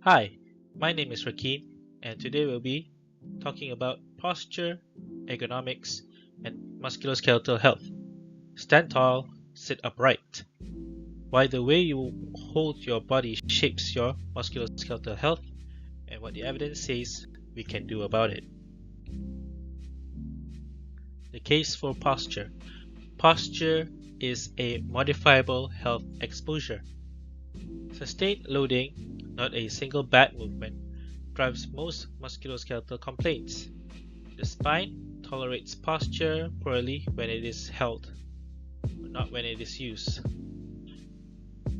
Hi, my name is Rakeem, and today we'll be talking about posture, ergonomics, and musculoskeletal health. Stand tall, sit upright. Why the way you hold your body shapes your musculoskeletal health, and what the evidence says we can do about it. The case for posture. Posture is a modifiable health exposure. Sustained loading, not a single bad movement, drives most musculoskeletal complaints. The spine tolerates posture poorly when it is held, but not when it is used.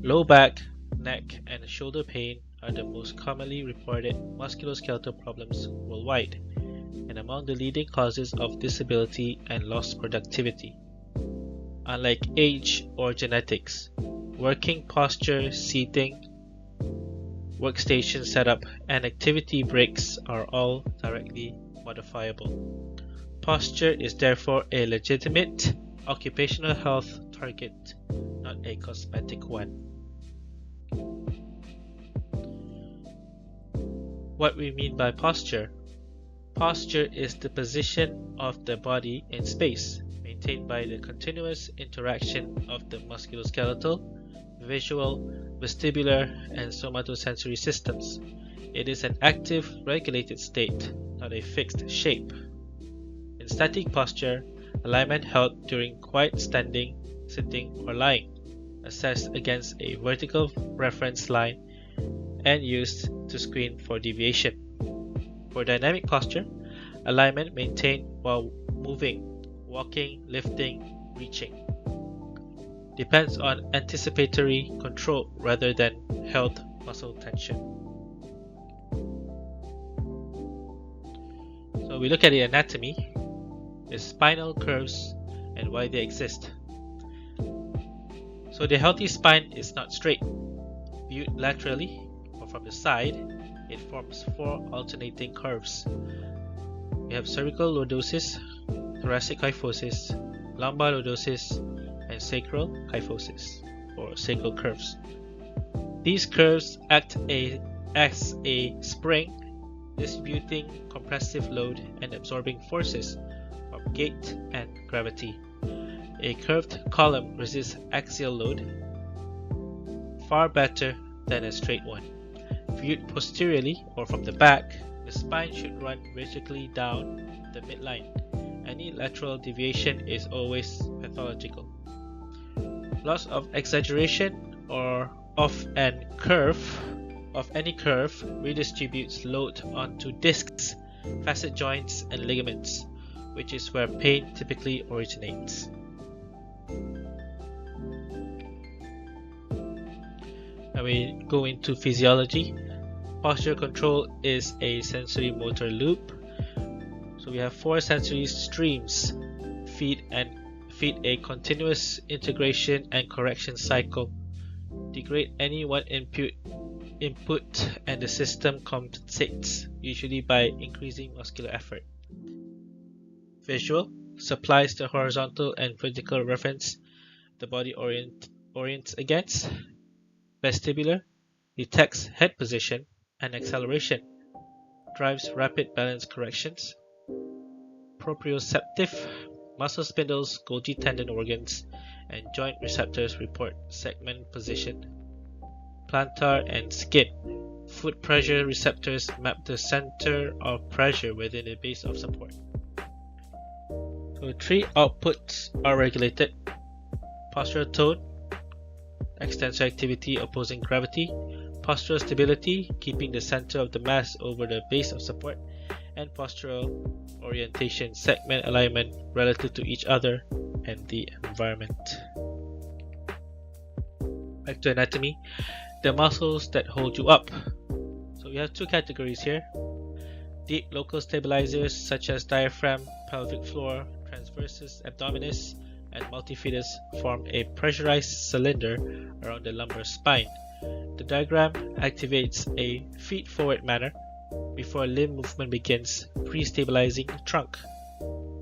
Low back, neck, and shoulder pain are the most commonly reported musculoskeletal problems worldwide, and among the leading causes of disability and lost productivity. Unlike age or genetics, working posture, seating, workstation setup, and activity breaks are all directly modifiable. Posture is therefore a legitimate occupational health target, not a cosmetic one. What we mean by posture. Posture is the position of the body in space, maintained by the continuous interaction of the musculoskeletal, visual, vestibular, and somatosensory systems. It is an active, regulated state, not a fixed shape. In static posture, alignment held during quiet standing, sitting, or lying, assessed against a vertical reference line, and used to screen for deviation. For dynamic posture, alignment maintained while moving, walking, lifting, reaching. Depends on anticipatory control rather than held muscle tension. So we look at the anatomy, the spinal curves, and why they exist. So the healthy spine is not straight. Viewed laterally or from the side, it forms four alternating curves. We have cervical lordosis, thoracic kyphosis, lumbar lordosis, and sacral kyphosis, or sacral curves. These curves act as a spring, distributing compressive load and absorbing forces from gait and gravity. A curved column resists axial load far better than a straight one. Viewed posteriorly or from the back, the spine should run vertically down the midline. Any lateral deviation is always pathological. Loss of exaggeration or of any curve redistributes load onto discs, facet joints, and ligaments, which is where pain typically originates. Now we go into physiology. Posture control is a sensory motor loop. So we have four sensory streams, feed a continuous integration and correction cycle. Degrade any one input and the system compensates, usually by increasing muscular effort. Visual supplies the horizontal and vertical reference the body orients against. Vestibular detects head position and acceleration, drives rapid balance corrections. Proprioceptive muscle spindles, Golgi tendon organs, and joint receptors report segment position. Plantar and skin foot pressure receptors map the center of pressure within the base of support. So three outputs are regulated: postural tone, extensor activity opposing gravity, postural stability, keeping the center of the mass over the base of support, and postural orientation, segment alignment relative to each other and the environment. Back to anatomy, the muscles that hold you up. So we have two categories here. Deep local stabilizers such as diaphragm, pelvic floor, transversus abdominis, and multifidus form a pressurized cylinder around the lumbar spine. The diagram activates a feet-forward manner before limb movement begins, pre-stabilizing the trunk.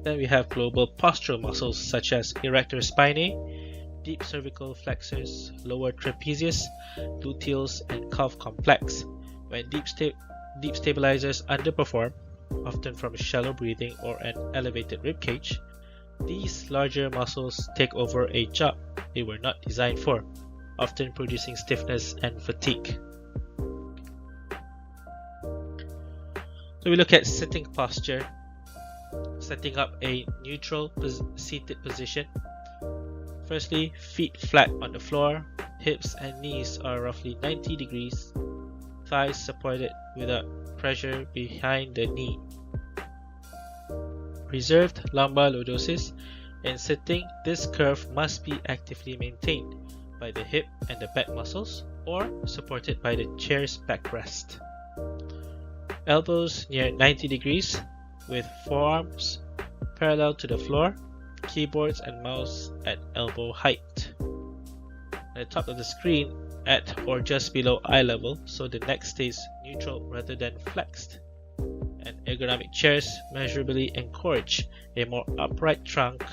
Then we have global postural muscles such as erector spinae, deep cervical flexors, lower trapezius, gluteals, and calf complex. When deep stabilizers underperform, often from shallow breathing or an elevated rib cage, these larger muscles take over a job they were not designed for, often producing stiffness and fatigue. So we look at sitting posture, setting up a neutral seated position. Firstly, feet flat on the floor, hips and knees are roughly 90 degrees, thighs supported without pressure behind the knee. Preserved lumbar lordosis. In sitting, this curve must be actively maintained by the hip and the back muscles or supported by the chair's backrest. Elbows near 90 degrees with forearms parallel to the floor, keyboards and mouse at elbow height. At the top of the screen at or just below eye level, so the neck stays neutral rather than flexed. And ergonomic chairs measurably encourage a more upright trunk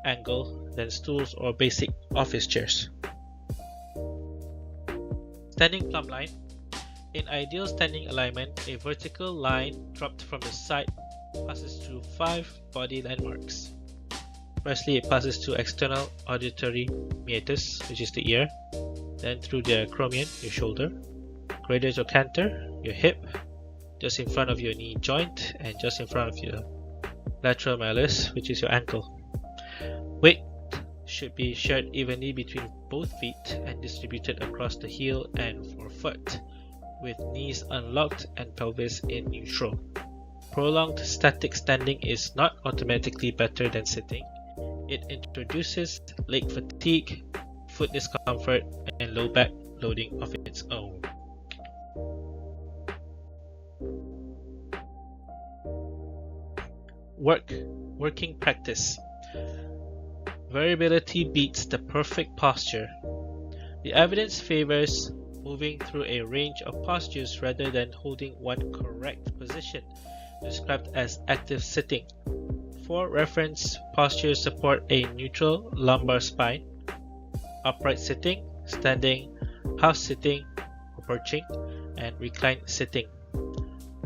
angle than stools or basic office chairs. Standing plumb line. In ideal standing alignment, a vertical line dropped from the side passes through 5 body landmarks. Firstly, it passes through external auditory meatus, which is the ear, then through the acromion, your shoulder, gradus trochanter, your hip, just in front of your knee joint, and just in front of your lateral malleus, which is your ankle. Weight should be shared evenly between both feet and distributed across the heel and forefoot, with knees unlocked and pelvis in neutral. Prolonged static standing is not automatically better than sitting. It introduces leg fatigue, foot discomfort, and low back loading of its own. Working practice. Variability beats the perfect posture. The evidence favors moving through a range of postures rather than holding one correct position, described as active sitting. 4 reference postures support a neutral lumbar spine: upright sitting, standing, half sitting or perching, and reclined sitting.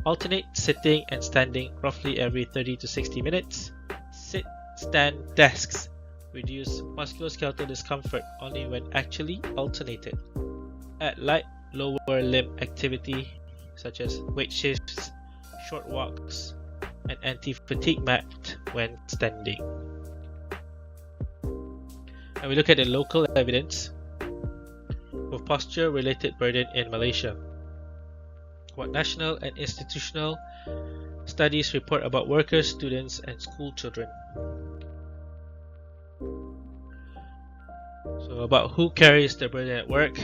Alternate sitting and standing roughly every 30 to 60 minutes. Sit-stand desks reduce musculoskeletal discomfort only when actually alternated. Add light lower limb activity such as weight shifts, short walks, and anti-fatigue mat when standing. And we look at the local evidence of posture-related burden in Malaysia. What national and institutional studies report about workers, students, and school children. So about who carries the burden at work,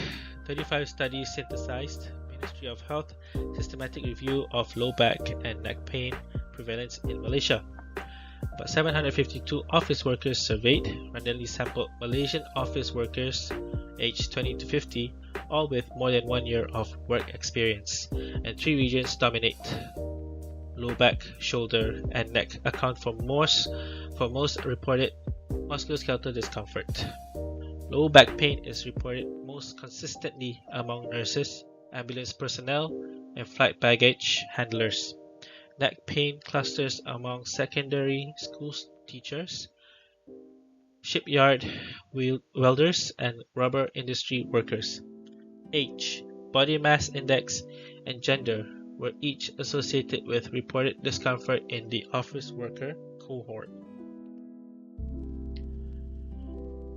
35 studies synthesized, Ministry of Health systematic review of low back and neck pain prevalence in Malaysia. About 752 office workers surveyed, randomly sampled Malaysian office workers aged 20 to 50, all with more than 1 year of work experience, and 3 regions dominate. Low back, shoulder, and neck account for most reported musculoskeletal discomfort. Low back pain is reported most consistently among nurses, ambulance personnel, and flight baggage handlers. Neck pain clusters among secondary school teachers, shipyard welders, and rubber industry workers. Age, body mass index, and gender were each associated with reported discomfort in the office worker cohort.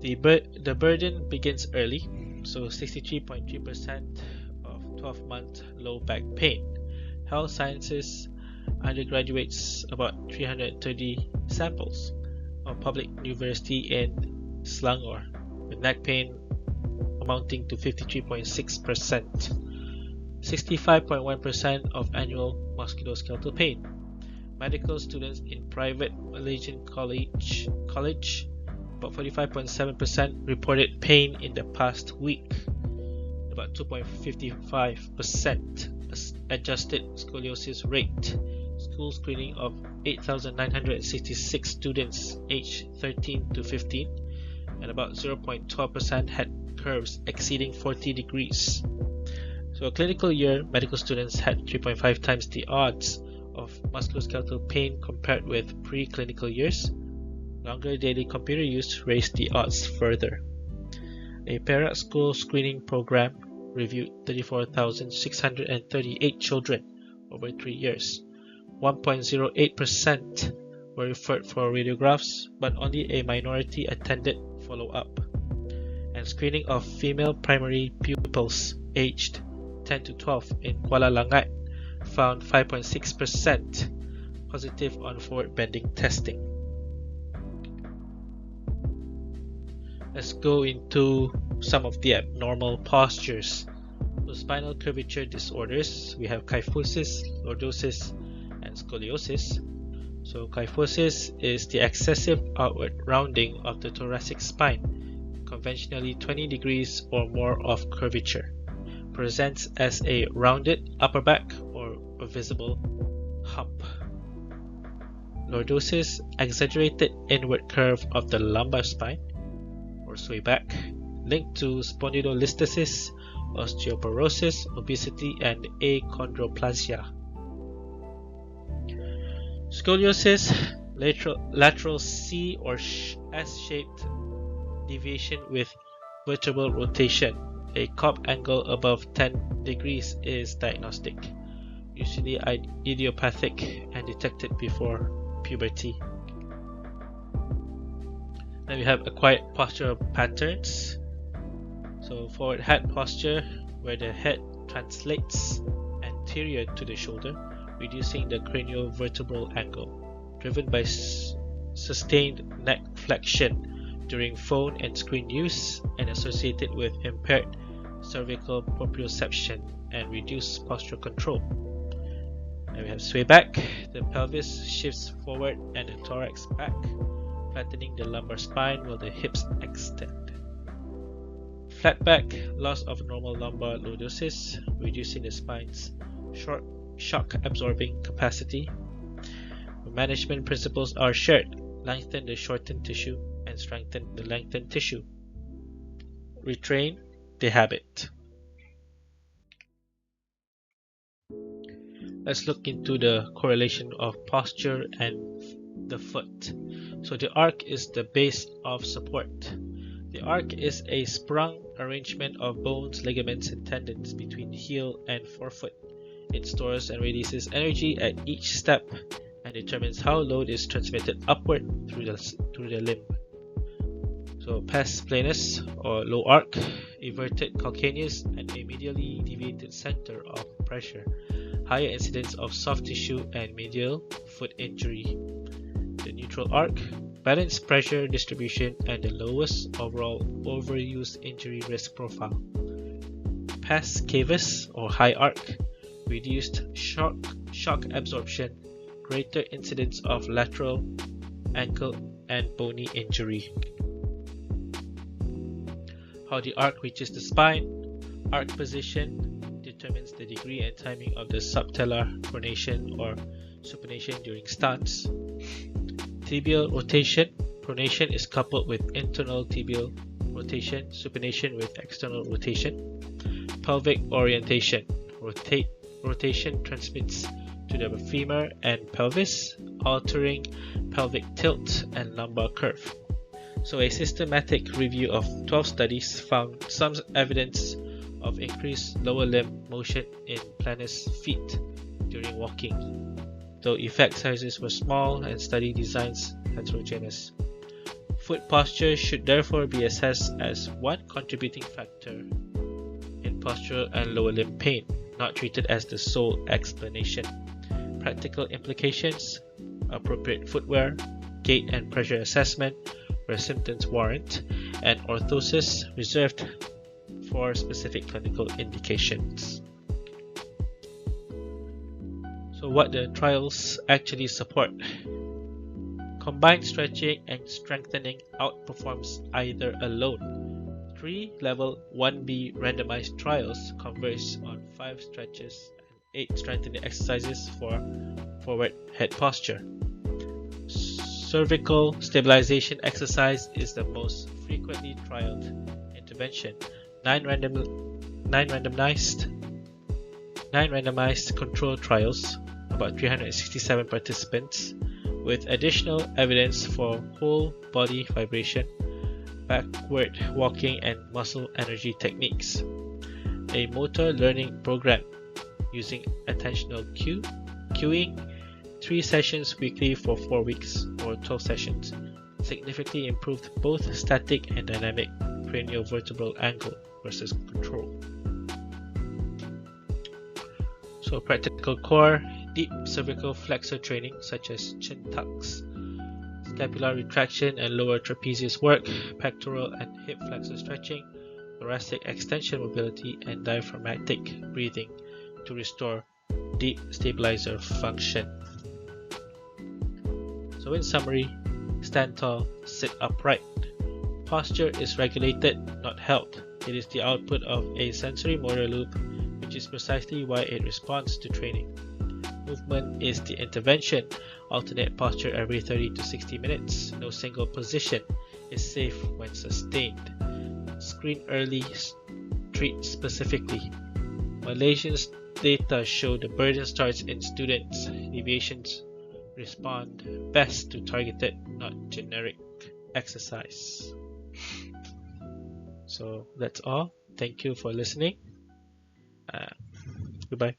The burden begins early, so 63.3% of 12-month low back pain. Health sciences undergraduates about 330 samples of public university in Selangor, with neck pain amounting to 53.6%, 65.1% of annual musculoskeletal pain. Medical students in private Malaysian college about 45.7% reported pain in the past week, about 2.55% adjusted scoliosis rate. School screening of 8,966 students aged 13 to 15, and about 0.12% had curves exceeding 40 degrees. So a clinical year, medical students had 3.5 times the odds of musculoskeletal pain compared with pre-clinical years. Longer daily computer use raised the odds further. A para school screening program reviewed 34,638 children over 3 years. 1.08% were referred for radiographs, but only a minority attended follow-up. And screening of female primary pupils aged 10 to 12 in Kuala Langat found 5.6% positive on forward-bending testing. Let's go into some of the abnormal postures. So spinal curvature disorders, we have kyphosis, lordosis, and scoliosis. So kyphosis is the excessive outward rounding of the thoracic spine, conventionally 20 degrees or more of curvature. Presents as a rounded upper back or a visible hump. Lordosis, exaggerated inward curve of the lumbar spine or sway back, linked to spondylolisthesis, osteoporosis, obesity, and achondroplasia. Scoliosis, lateral C or S-shaped deviation with vertebral rotation. A Cobb angle above 10 degrees is diagnostic, usually idiopathic and detected before puberty. Then we have acquired postural patterns. So forward head posture, where the head translates anterior to the shoulder, reducing the craniovertebral angle, driven by sustained neck flexion during phone and screen use and associated with impaired cervical proprioception and reduced postural control. And we have sway back, the pelvis shifts forward and the thorax back, flattening the lumbar spine while the hips extend. Flat back, loss of normal lumbar lordosis, reducing the spine's shock absorbing capacity. The management principles are shared: lengthen the shortened tissue and strengthen the lengthened tissue. Retrain the habit. Let's look into the correlation of posture and the foot. So the arc is the base of support. The arc is a sprung arrangement of bones, ligaments, and tendons between heel and forefoot. It stores and releases energy at each step and determines how load is transmitted upward through the limb. So pes planus or low arc, everted calcaneus, and a medially deviated center of pressure. Higher incidence of soft tissue and medial foot injury. The neutral arc, balanced pressure distribution, and the lowest overall overuse injury risk profile. Pes cavus or high arc, reduced shock absorption, greater incidence of lateral, ankle, and bony injury. How the arc reaches the spine. Arc position determines the degree and timing of the subtalar pronation or supination during stance. Tibial rotation. Pronation is coupled with internal tibial rotation, supination with external rotation. Pelvic orientation. Rotation transmits to the femur and pelvis, altering pelvic tilt and lumbar curve. So a systematic review of 12 studies found some evidence of increased lower limb motion in planus feet during walking, though effect sizes were small and study designs heterogeneous. Foot posture should therefore be assessed as one contributing factor in postural and lower limb pain, not treated as the sole explanation. Practical implications: appropriate footwear, gait and pressure assessment where symptoms warrant, and orthosis reserved for specific clinical indications. So what the trials actually support. Combined stretching and strengthening outperforms either alone. 3 level 1B randomized trials converge on 5 stretches and 8 strengthening exercises for forward head posture. Cervical stabilization exercise is the most frequently trialed intervention. 9 randomized 9 randomized controlled trials, about 367 participants, with additional evidence for whole body vibration, backward walking and muscle energy techniques. A motor learning program using attentional cueing, 3 sessions weekly for 4 weeks or 12 sessions, significantly improved both static and dynamic craniovertebral angle versus control. So practical core, deep cervical flexor training such as chin tucks, scapular retraction and lower trapezius work, pectoral and hip flexor stretching, thoracic extension mobility, and diaphragmatic breathing to restore deep stabilizer function. So in summary, stand tall, sit upright. Posture is regulated, not held. It is the output of a sensory motor loop, which is precisely why it responds to training. Movement is the intervention. Alternate posture every 30 to 60 minutes. No single position is safe when sustained. Screen early, treat specifically. Malaysia's data show the burden starts in students. Deviations respond best to targeted, not generic exercise. So that's all. Thank you for listening. Goodbye.